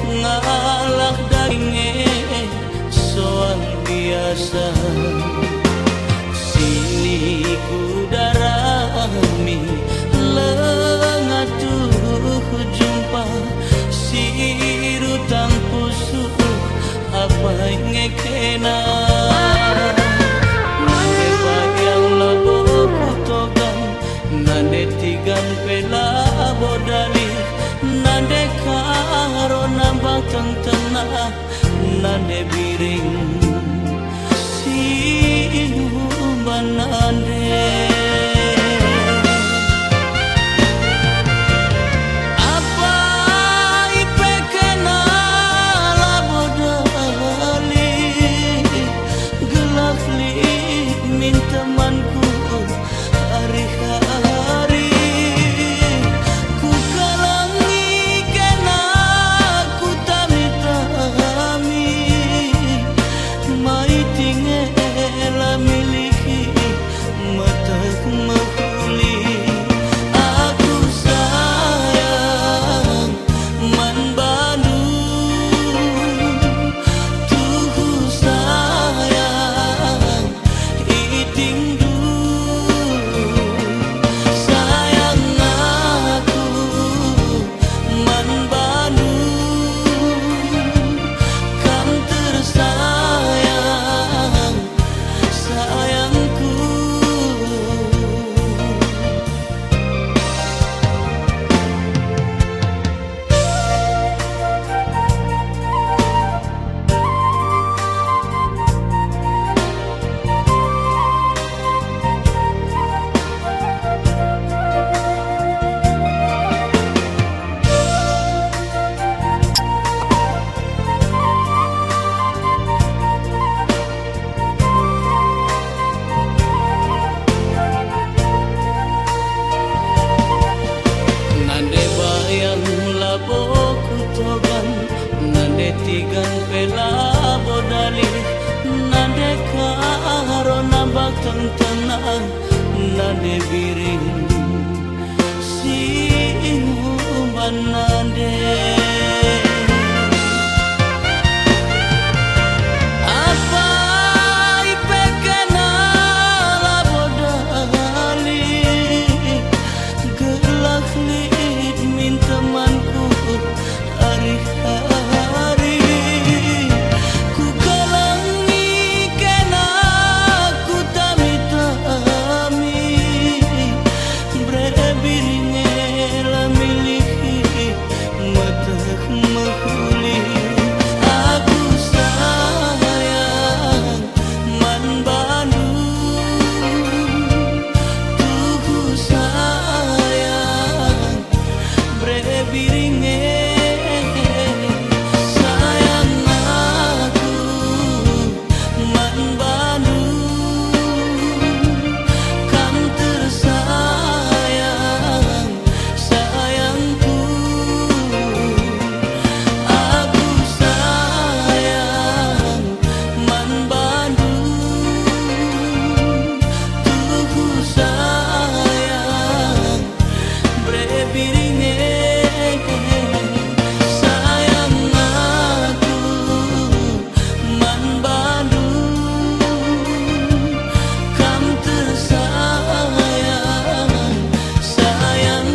ngalah dagingnya soal biasa. Sini ku darami lengatuh jumpa sirutang pusuh apa ngekena nande bagyang labo kutogan nande tigan pela bodali nande karo nambah tentena nande biring si banande. Tigan pela bodali nande karo nambah tentena nande biring si banande. Sayang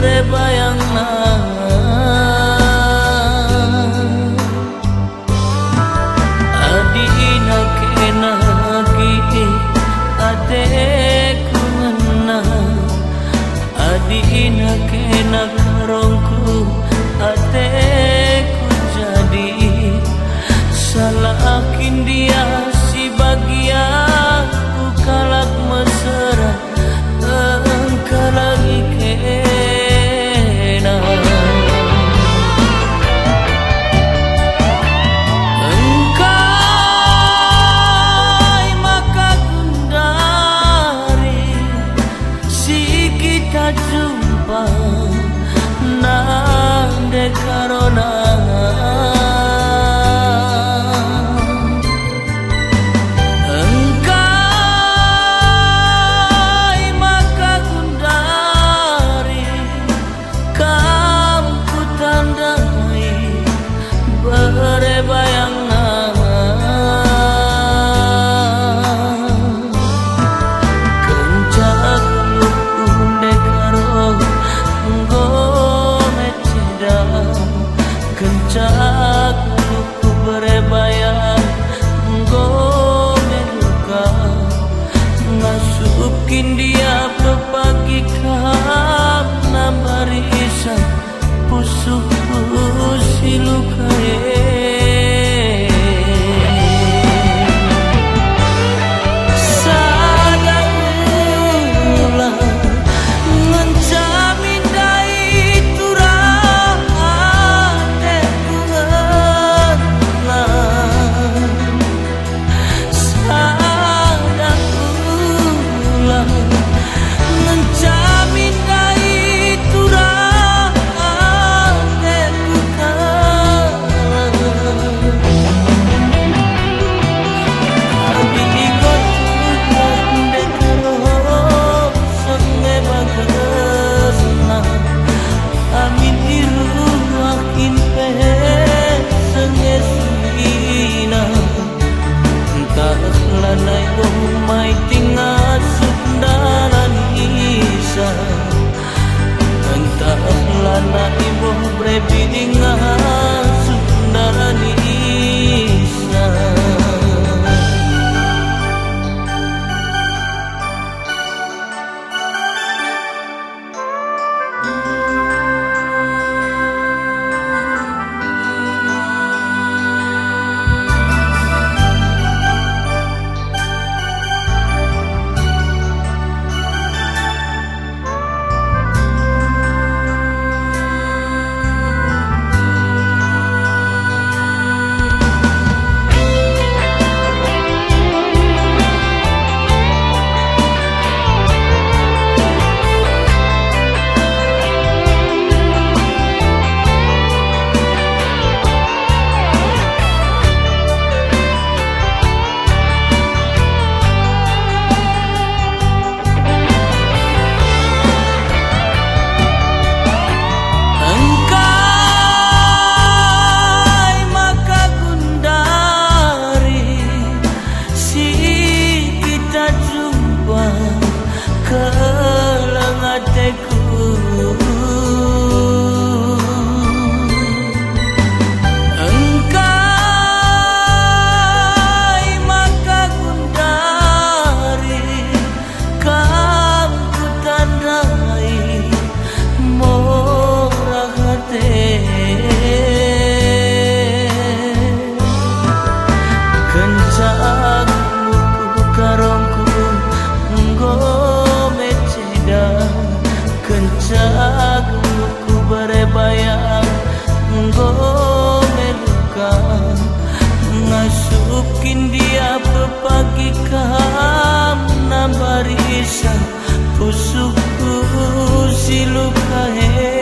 berebayangna adina kena gigi adeku ngena adina kena karongku adeku jadi salahin dia si bagian ku kalak mesra engkau lagi kena engkai maka gundari si kita jumpa nande karona kencak luku berebayang nggo meluka ngasupkin dia pepagi kam nambari isa pusuku silukae na ibu brebidinga sundarani isa ngasupkin dia pepagi kam nambari isa pusuku silukae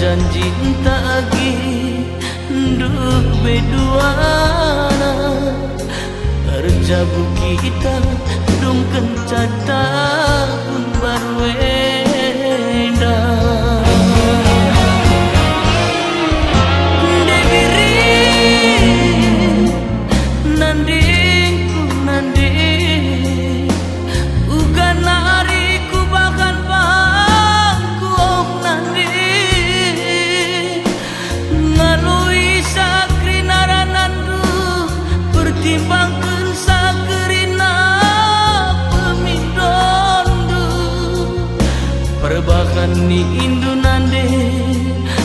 janji tagi duh beduana terjabu kita dong kencata pun barwenda degiri nandingku nanding uga nariku bahkan bangku nanding ngalui sakri naranandu pertimbangkan sakrina pemindondu perbakan ni indu nande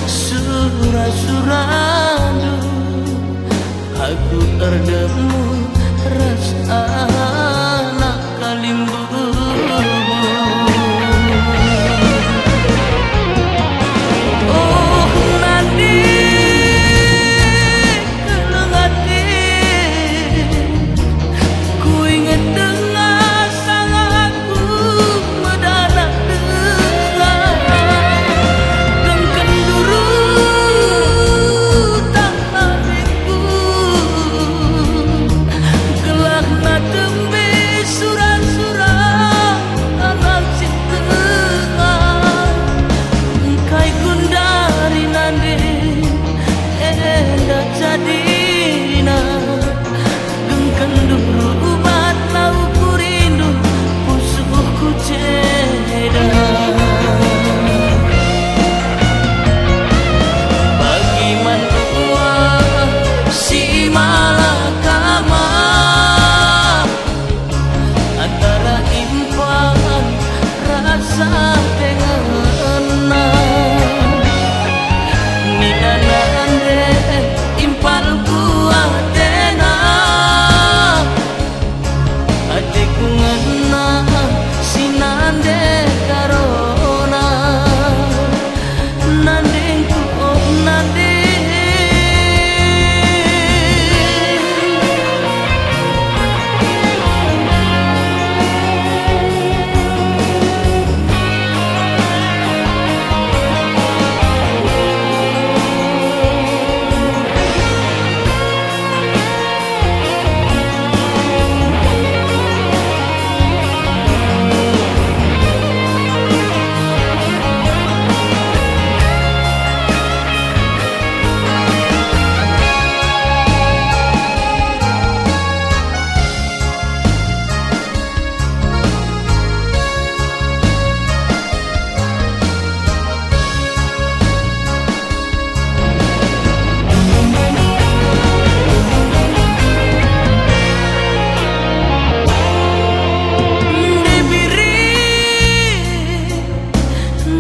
surah-surandu aku terdemu rasa anak kalimbu oh nandi keleng hati ku ingat dengan sang aku medanak dengan gengken duru tak nariku kelak na tembe surat-surat anak cintengan kai gundari nande enda jadina gengken duru ubat lau kurindu pusuhku ceda bagi mantua si malakama antara impan rasa tengena nina nande impal kuatena adikku ngena sinande karona nandingku oh nanding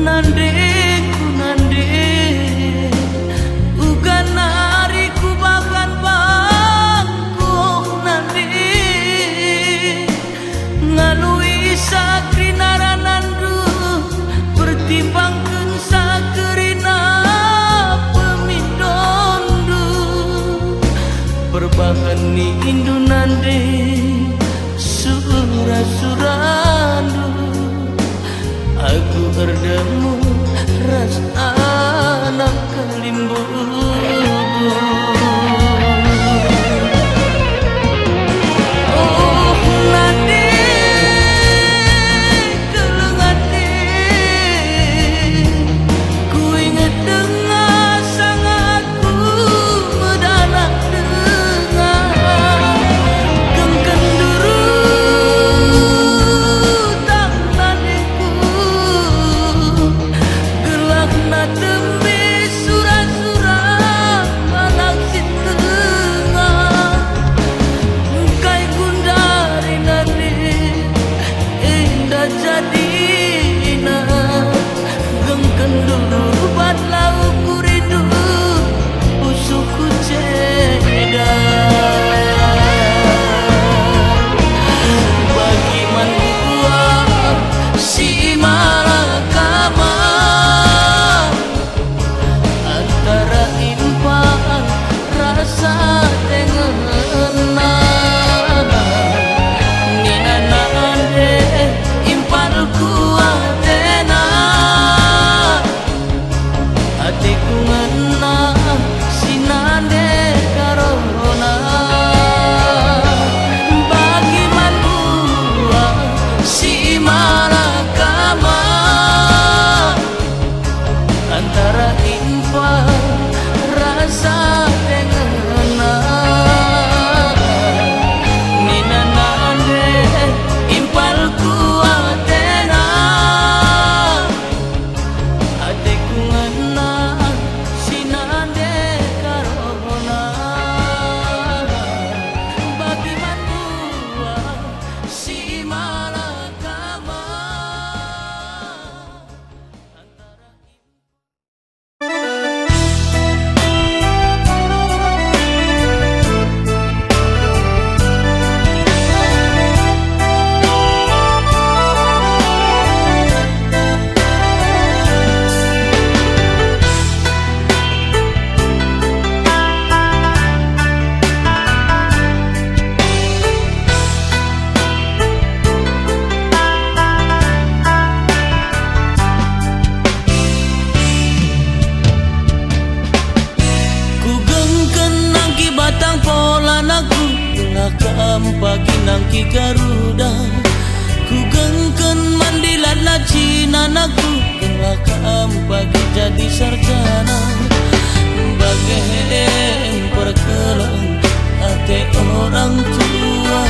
nandingku nanding uga nariku bahkan bangku nanding ngalui sakri naranandu pertimbangkan sakrina pemindondu perbahan ni indu nanding surah-surandu aku terdemu rasa anak kalimbu oh nandi keleng hati ku ingat dengan sang aku medanak dengan gengken duru tak nadiku gelak na tembe surat-surat anak cintengan kai gundari nande indah jadina gengken dulu bat lau kurindu usuku ceda bagi mantua si malakama antara impan rasa tengena nina nande impal kuatena adik lakam pagi nangki Garuda ku gengken mandilat laci nanaku lakam pagi jadi sarjana bagai perkelang hati orang tua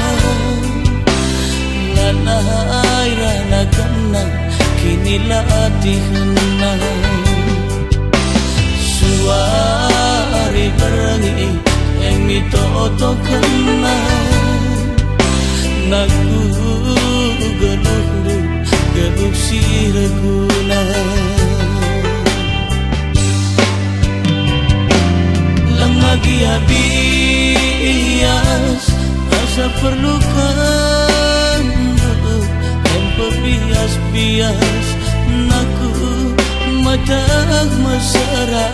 lanai rana kenang kini latih henang suari berengi yang mito-oto kenang naku geluh si reguna lagi habis asa perlukan empat bias-bias naku madag mesra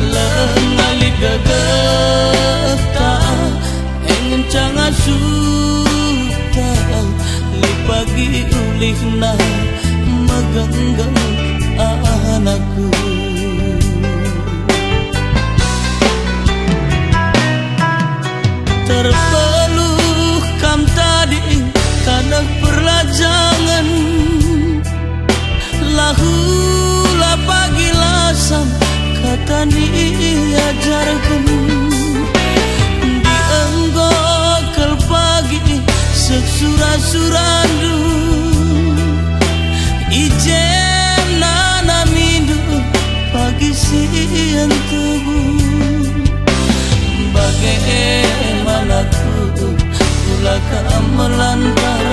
lengali gagah tak ingin cangat suta li pagi ulih na meganggang anakku terpeluh kam tadi tanah perlajangan lahula pagi lasam kata diajarkan dienggokel pagi seksura-surandu ijem nana mindu pagi siang tebu bagaimanapun pula melantar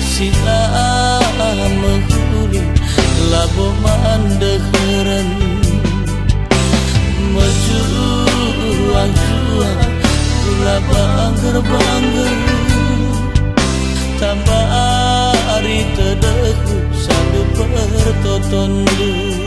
sila menghuli labo mandekeren mejuang pula bangger tambah hari terdeku sadu pertotondu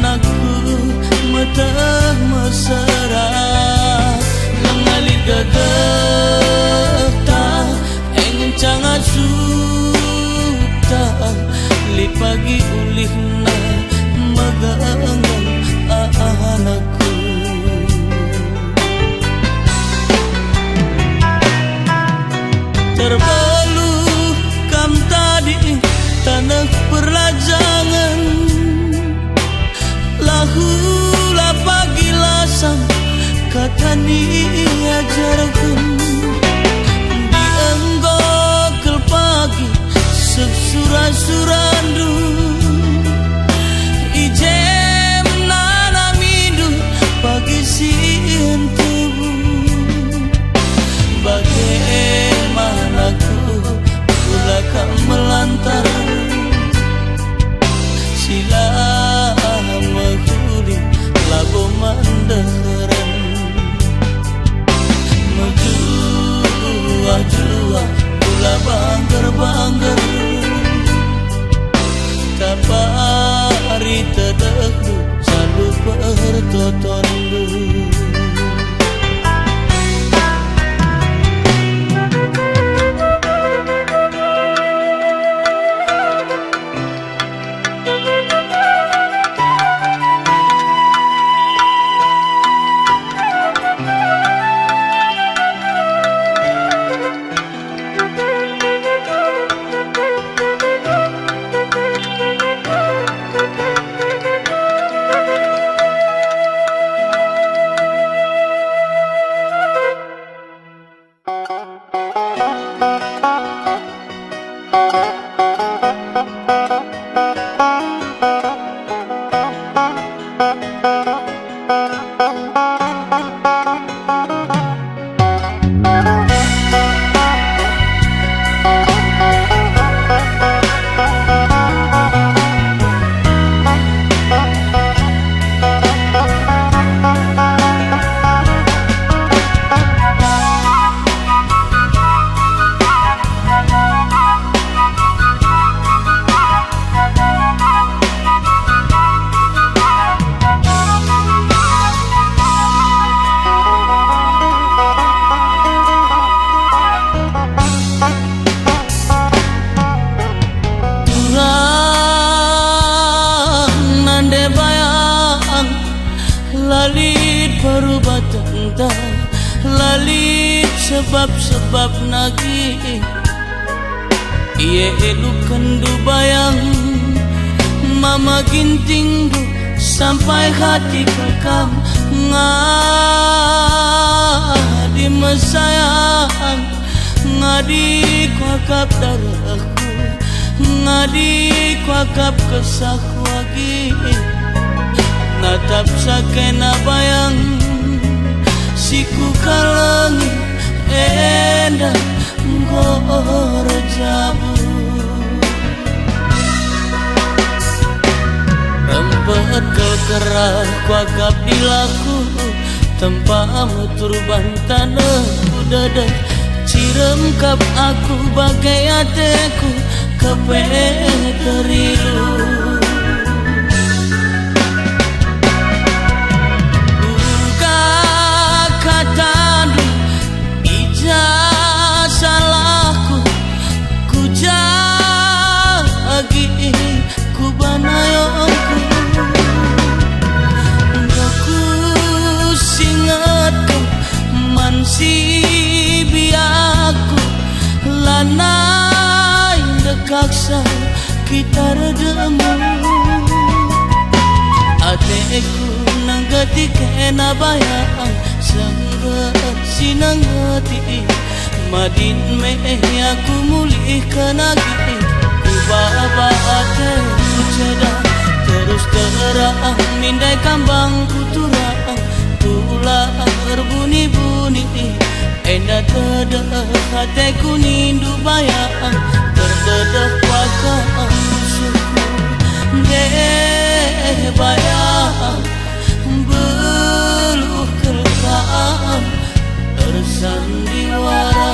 naku metah mesra lengali gagah tak ingin cangat suta li pagi ulih na meganggang anakku terbeluh kam tadi tanah perlajangan lahula pagi lasam kata diajarkan dienggokel pagi seksura-surandu ijem nana mindu pagi siang tebu bagaimanaku pula kam melantar sila menghuli labo mandekeren menjuah pula bangger lalit sebab-sebab nagi Iye elukan du bayang mama ginting du sampai hati kekam ngadi mesayang ngadi kuakap darahku ngadi kuakap kesahku lagi natap sakena bayang siku kalangi endah ngor jabu rempet kekerah kuagap dilaku tempat metur bantanah udada cirem kap aku bagai ateku kepeterilu duga katadu ijazah salahku ku jagi ku banayonku aku singatku mansi biaku lanai dekaksa kita redemu ateku nanggati kena bayang sanggat sinanggati madin me aku mulihkan lagi ku baba ateku ceda terus terang mindai kambang kuturang tulah berbunyi-bunyi endah terdah hatiku nindu bayang terdedah wakang suku deh bayang beluh kelkam tersandiwara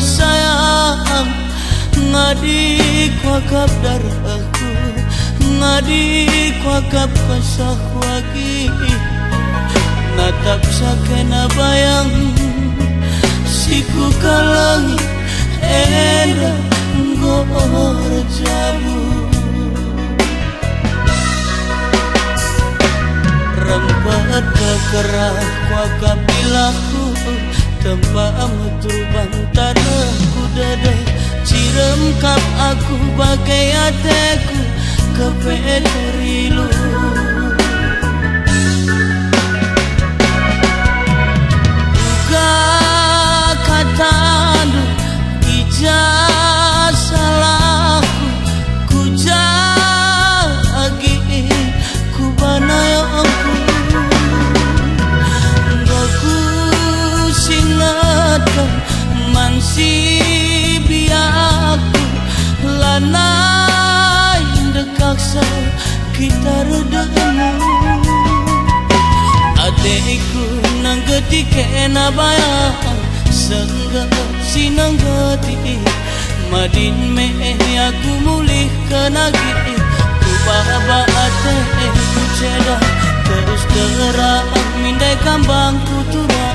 sayang ngadi kuakap darahku ngadi kuakap kesahku lagi natap sakena bayang siku kalangi endah ngor jabu rempet kekerah kuakap dilaku tempat metu bantanah kudada cirem kap aku bagai ateku kepeterilu duga katadu ijazah salahku ku jagi ku banayonku singatkan mansi biaku lanai dekaksa kita redemu ateku nanggati kena bayang senggat sinanggati madin me aku mulihkan lagi ku baba ateku ceda terus terang mindai kambang kuturang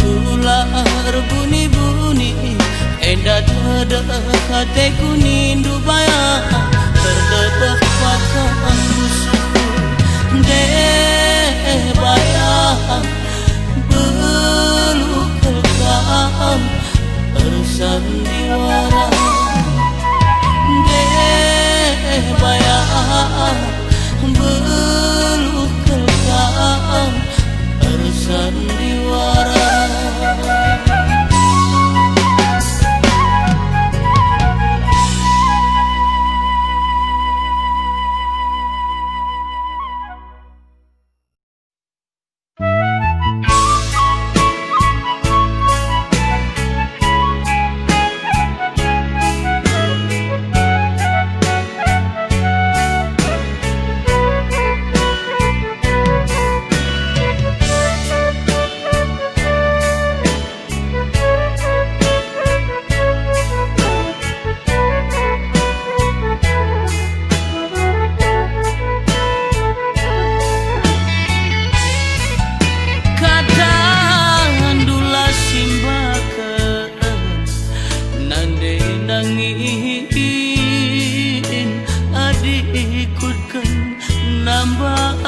tulah berbunyi-bunyi endah terdah hatiku nindu bayang terdedah wakang suku deh bayang beluh kelkam tersandiwara deh bayang beluh kelkam tersandiwara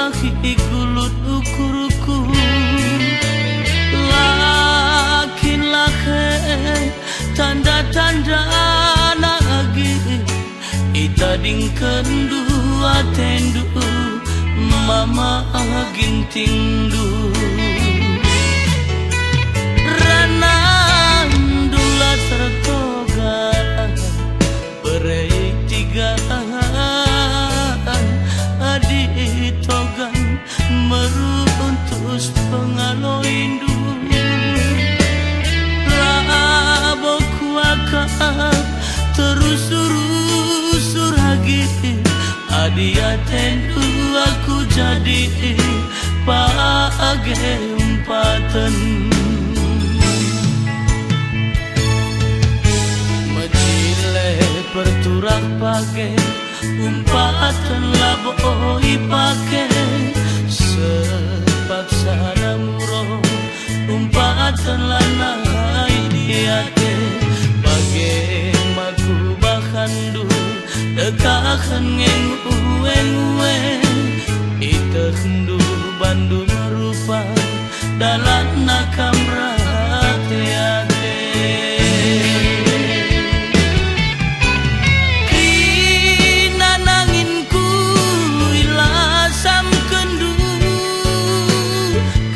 ahi gulut ukurku lakin lahe tanda-tanda lagi ita dingken dua tendu mama gintingdu ranandula tertoga berei tiga adi togan meruntus pengaloindu raboku akan terus urus lagi adia tendu aku jadi page umpatan majile perturak page umpatan laboi pake sepaksa namuro umpatan lanai diate page maku bakandu dekakan ngeng uwe itehndu bandu merupa dalam nakamra teate krina nanginku ilasam kendu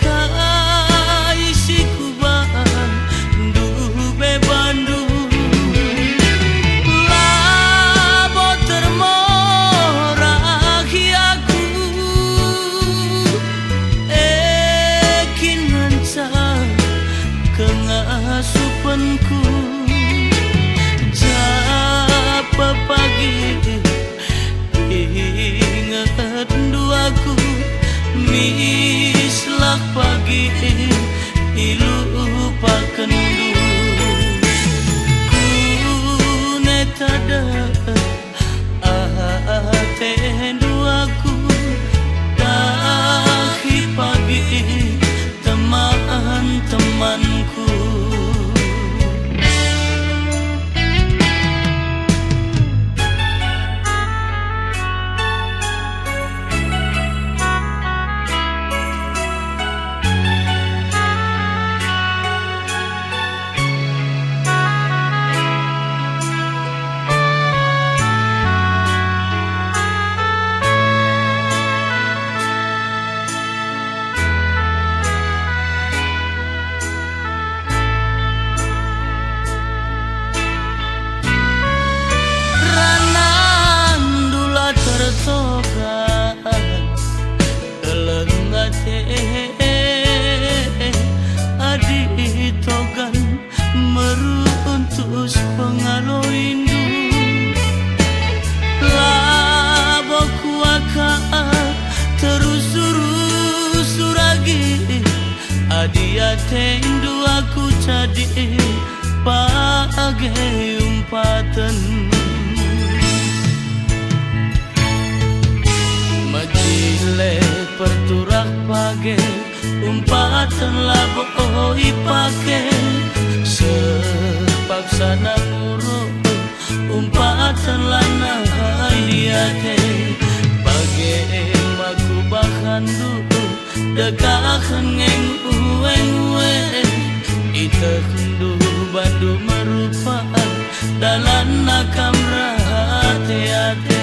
kaisiku bandu bebandu supenku japa pagi ingat duaku mislak pagi ilupakan du kunetada aten duaku dahi pagi teman-temanku adi togan meruntus pengaloindu laboku akan terus urus lagi adia tendu aku jadi page umpatan majile perturak page umpatan laboi pake sepaksa namuro umpatan lanai diate page maku bakandu dekakan ngeng uwe itehndu bandu merupa dalam nakamra teate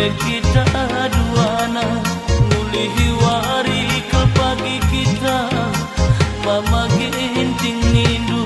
lebih kita duana ngulihi wari ke pagi kita mama ginting nindu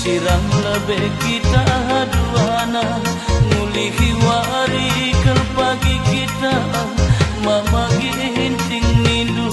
sirang lebih kita duana ngulihi wari ke pagi kita mama ginting nindu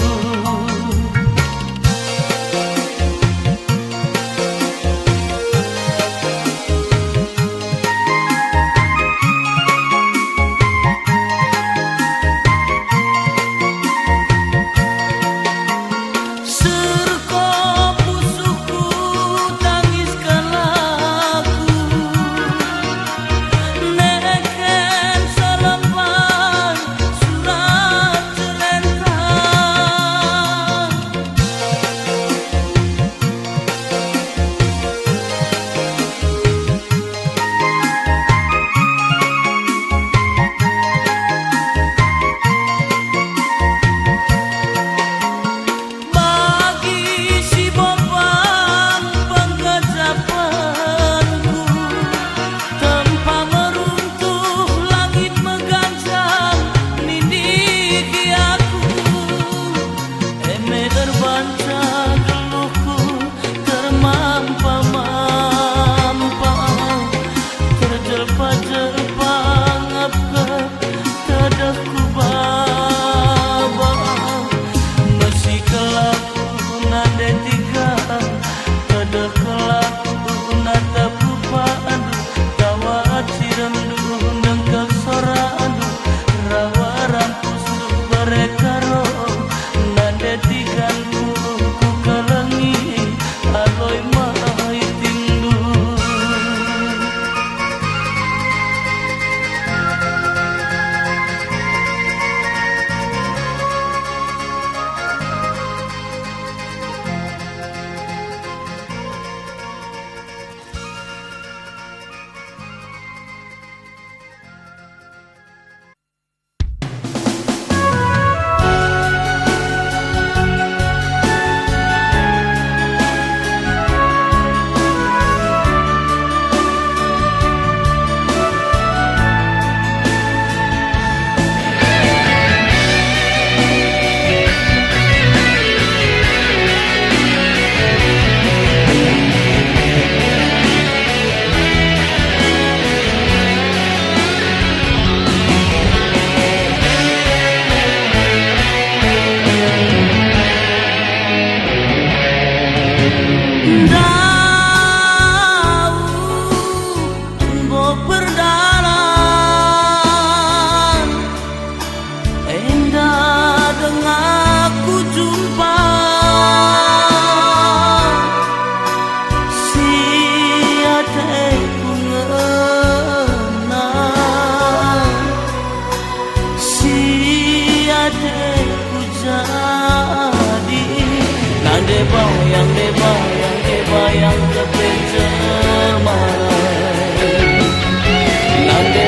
Rawa rampus lu mereka roh nade tiganku Bayang kepencemaran. Nande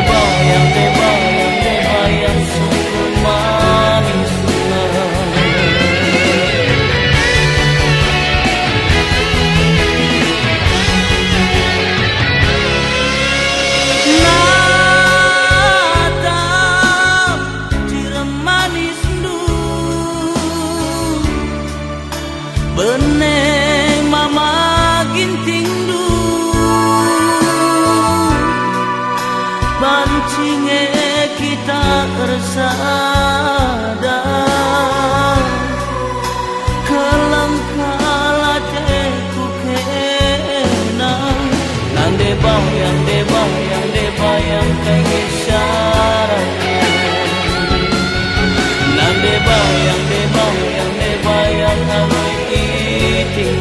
bayang sungguh manisnya. Natap tiram manis du beneng mama ginting du bancinge kita bersada kelengkala teku kenang nande bayang kayak isyarat nande bayang aloi iting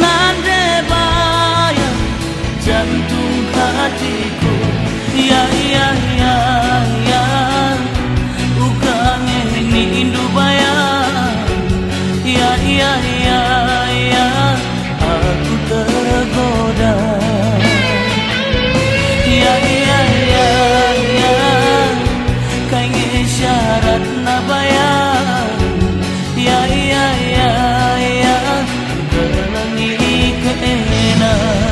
nande bayang jantung hatiku ya ukang ini indu bayang ya aku tergoda ya kayak syarat na bayang ya kelangi keenak.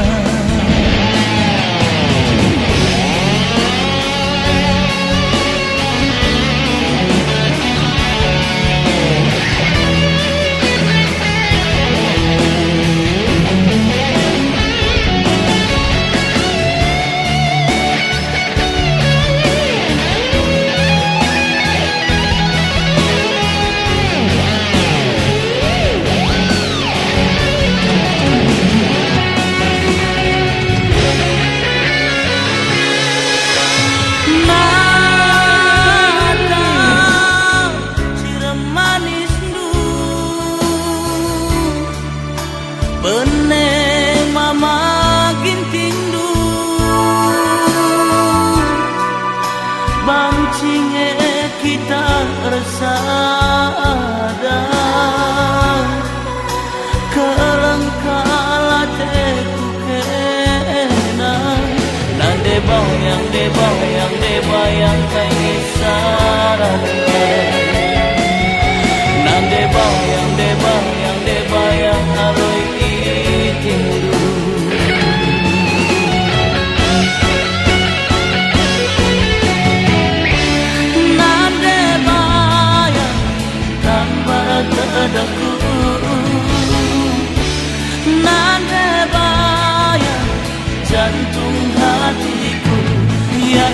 Beneng mama ginting du bancinge kita bersada kelengkala teku kenang nande bayang kayak isyarat nande bayang aloi itindu nande bayang tanpa terdaku nande bayang jantung hatiku ya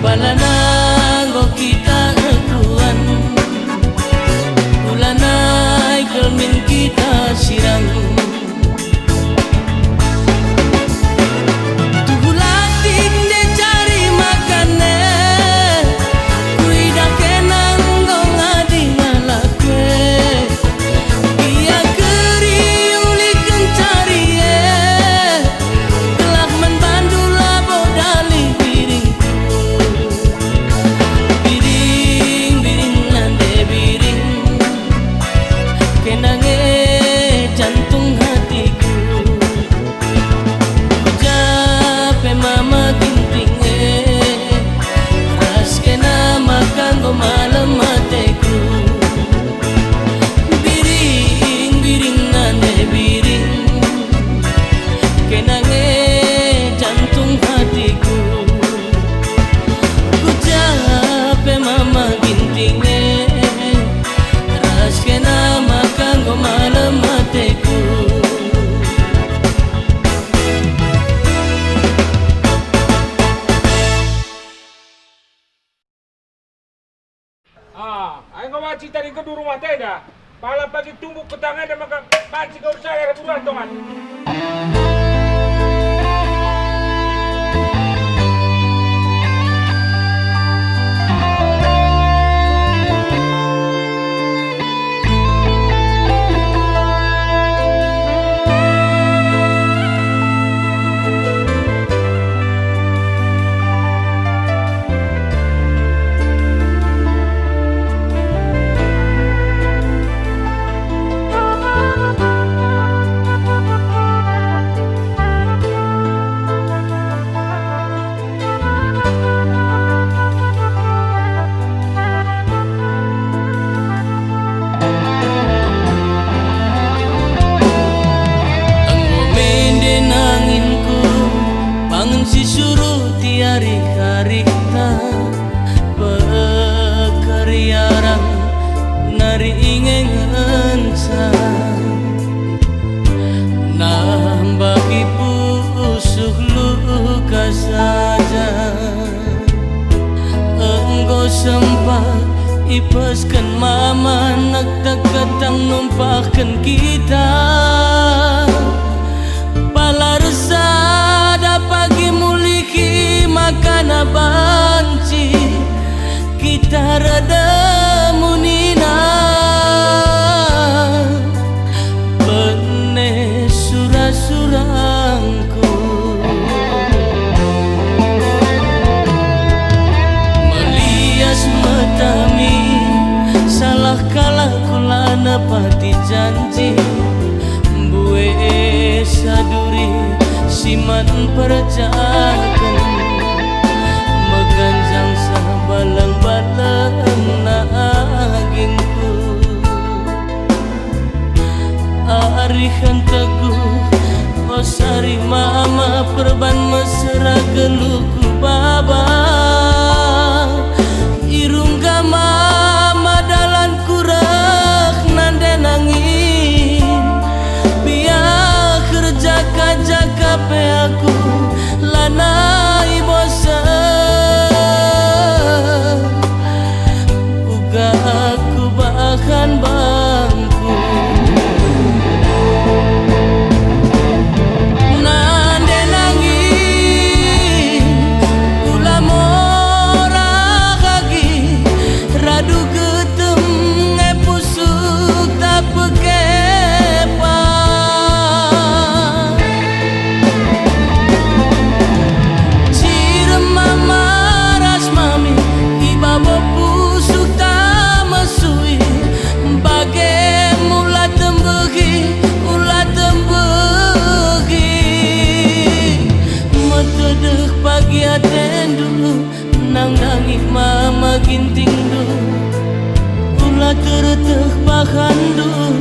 Balanang kita ekuan, ulanay kelmin kita sirang. Tuhulating de cari makane, kuida kenang dong adi ngalakwe. Ia keri ulikan cari telah membandula bodali piringku. Biring biring nande biring, kenange jantung hatiku. Ujape mama gintinge, ras kena makan go malam mateku. Biring biring nande biring, kenange jantung hatiku. Ujape mama gintinge, ras kena makan go malam mateku. Ay kau wajib tadi ke rumah tenda. Pala pagi tumbuk ke tangan dan maka baci kau saya buruan tongan. Si suruh tiari harita pekariaran nari ingin ensa nambah pusuh luka saja. Engkau sempat ipaskan mama nak ketang numpahkan kita. Pala resah pagi muliki makan banci kita rada munina bene surang-surangku melias metami salah kalah kula nepati janji bue saduri siman perjakan meganjang sabalang-balang nagingku. Arihan teguh osari mama perban mesra geluku baba irungga mama dalan kurak nande nangin biar kerja kaja pe aku lanai bosan uga aku bahkan bangku nande nangin ulah morah lagi radu getem ngepusuk tak pekepa nangi mama ginting du ulah teretek bahandu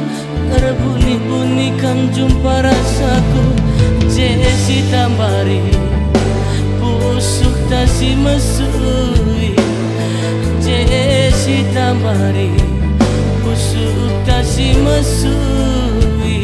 terbunyi-bunyikan jumpa rasaku jesi tambari pusuk tasi mesui jesi tambari pusuk tasi mesui.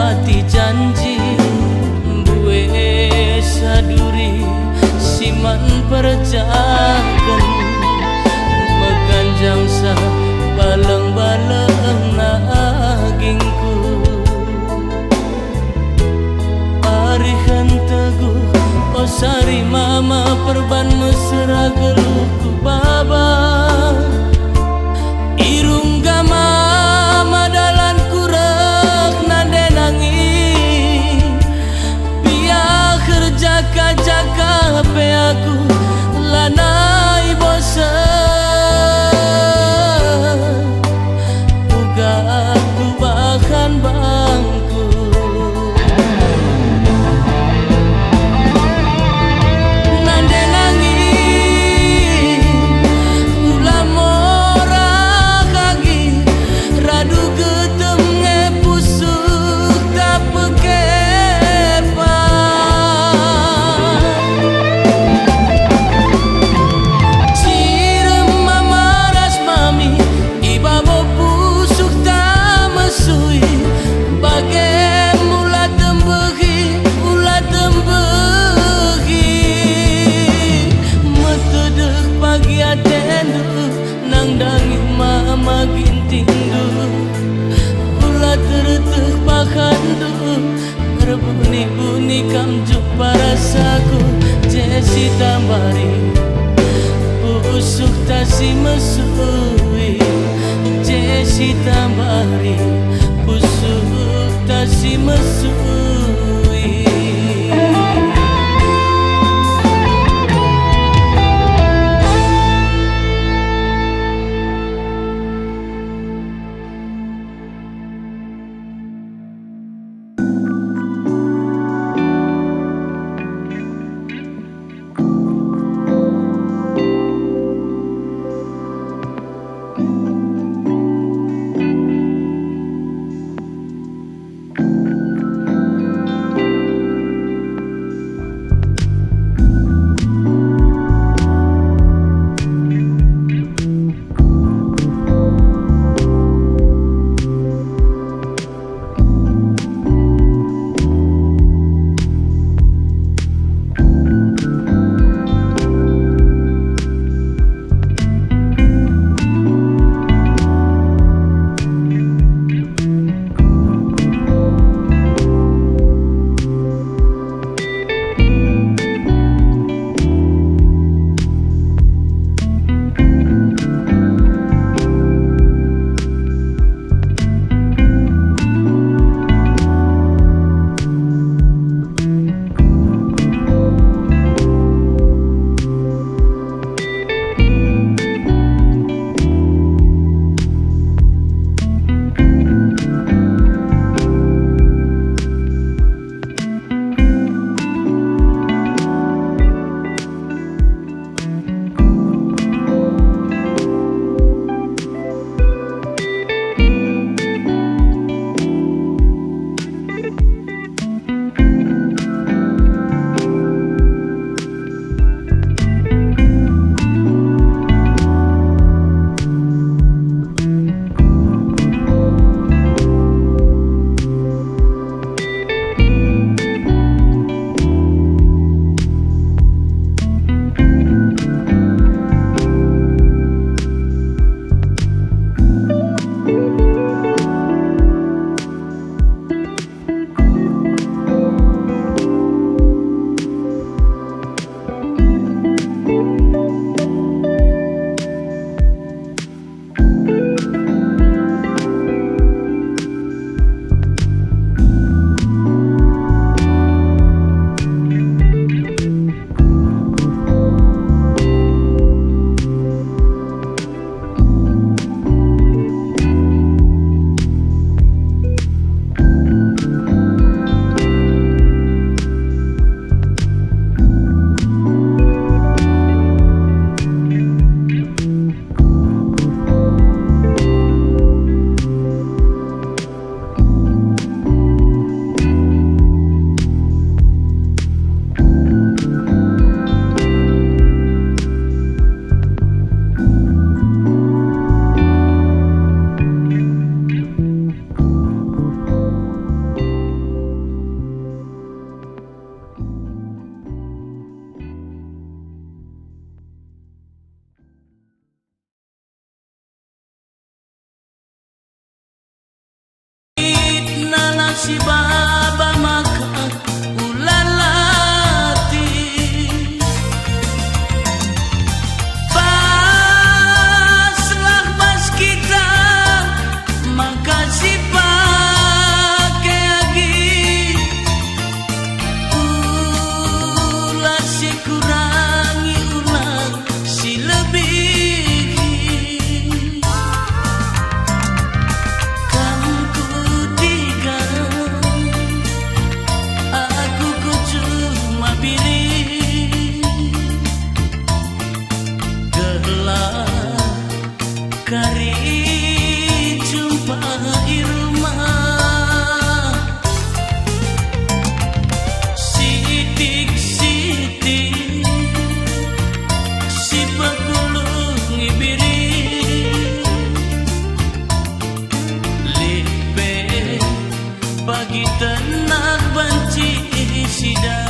nepati janji bue saduri siman perjakan meganjang sa balang-balang nagingku arihan teguh oh sari mama perban mesra geluku baba irung gama madalan kurek nande nangi biar kerja jaka pe aku lanai bosan uga aku bahkan bangku nande nangi ulah mora kagi radu getem ngepusuk tak pekepa cirem mama ras mami ibabo pusuk tak mesui bagai mula tembehi metedek pagi atendu nang dangi mama gintindu ulah teretek pakandu berbunyi-bunyi kamjuk parasaku jesi tambari pusuk tasi mesui jesi tambari pusuk tasi mesui si baba maka ulalati paslah pas kita maka si pakai lagi ulah si kurangi ulang si lebih kari jumpa di rumah sitik-sitik si pekulung ngibiri lipe bagi tenak banci sida